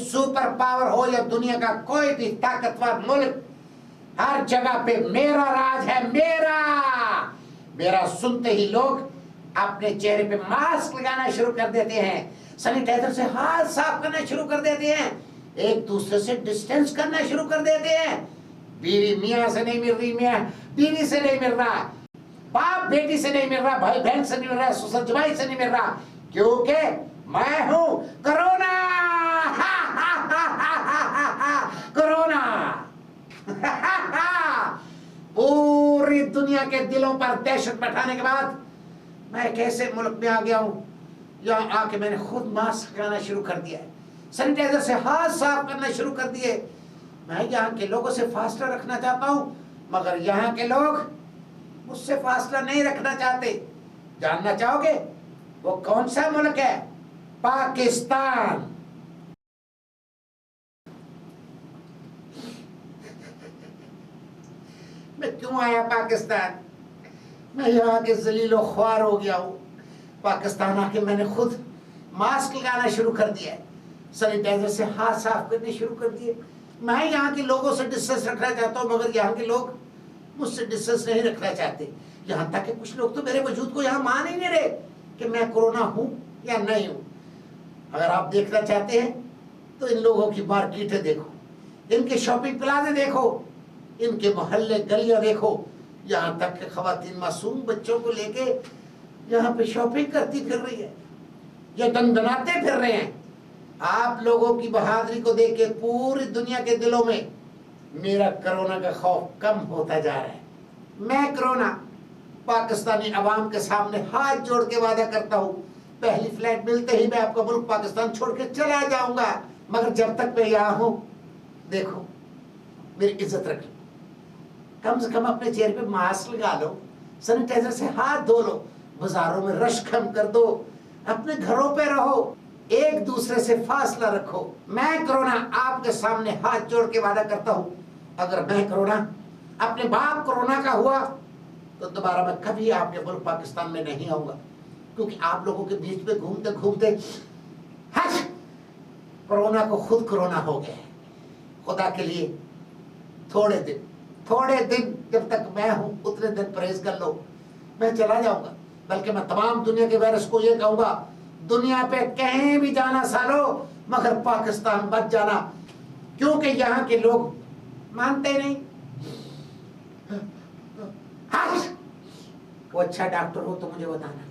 Super power हो या दुनिया का कोई भी ताकतवर मुल्क, हर जगह पे मेरा राज है, मेरा मेरा सुनते ही लोग अपने चेहरे पे मास्क लगाना शुरू कर देते हैं, सैनिटाइजर से हाथ साफ करना शुरू कर देते हैं, एक दूसरे से डिस्टेंस करना शुरू कर देते हैं। बीवी मियाँ से नहीं मिल रही, मियाँ बीवी से नहीं मिल रहा, बाप बेटी से नहीं मिल रहा, भाई बहन से नहीं मिल रहा, ससुर जवाई से नहीं मिल रहा, क्योंकि मैं हूं कोरोना। कोरोना पूरी दुनिया के दिलों पर दहशत बैठाने के बाद मैं एक ऐसे मुल्क में आ गया हूं, यहाँ आके मैंने खुद मास्क लगाना शुरू कर दिया है, सैनिटाइजर से हाथ साफ करना शुरू कर दिए। मैं यहाँ के लोगों से फासला रखना चाहता हूँ, मगर यहाँ के लोग मुझसे फासला नहीं रखना चाहते। जानना चाहोगे वो कौन सा मुल्क है? पाकिस्तान। मैं क्यों आया पाकिस्तान? मैं यहाँ के जलीलो ख्वार हो गया हूँ। पाकिस्तान आके मैंने खुद मास्क लगाना शुरू कर दिया है, सैनिटाइजर से हाथ साफ करने शुरू कर दिए। मैं यहाँ के लोगों से डिस्टेंस रखना चाहता हूँ, मगर यहाँ के लोग मुझसे डिस्टेंस नहीं रखना चाहते। यहाँ तक कि कुछ लोग तो मेरे वजूद को यहाँ मान ही नहीं रहे कि मैं कोरोना हूँ या नहीं हूँ। अगर आप देखना चाहते हैं तो इन लोगों की मार्केटें देखो, इनके शॉपिंग प्लाजे देखो, इनके मोहल्ले गलियां देखो, यहाँ तक कि खवातीन मासूम बच्चों को लेके यहाँ पे शॉपिंग करती फिर रही है, ये दंदनाते फिर रहे हैं। आप लोगों की बहादुरी को देख के पूरी दुनिया के दिलों में मेरा कोरोना का खौफ कम होता जा रहा है। मैं कोरोना पाकिस्तानी अवाम के सामने हाथ जोड़ के वादा करता हूँ, पहली फ्लाइट मिलते ही मैं आपका मुल्क पाकिस्तान छोड़ के चला जाऊंगा, मगर जब तक मैं यहाँ हूँ देखो मेरी इज्जत रख लो, कम से कम अपने चेहरे पे मास्क लगा लो, सैनिटाइजर से हाथ धो लो, बाजारों में रश कम कर दो, अपने घरों पे रहो, एक दूसरे से फासला रखो। मैं कोरोना आपके सामने हाथ जोड़ के वादा करता हूँ, अगर मैं कोरोना अपने बाप कोरोना का हुआ तो दोबारा मैं कभी आपके मुल्क पाकिस्तान में नहीं आऊंगा, क्योंकि आप लोगों के बीच में घूमते घूमते कोरोना को खुद कोरोना हो गया है। खुदा के लिए थोड़े दिन जब तक मैं हूं उतने दिन परहेज कर लो, मैं चला जाऊंगा। बल्कि मैं तमाम दुनिया के वायरस को ये कहूंगा, दुनिया पे कहीं भी जाना सालो, मगर पाकिस्तान मत जाना, क्योंकि यहाँ के लोग मानते नहीं। वो अच्छा डॉक्टर हो तो मुझे बताना।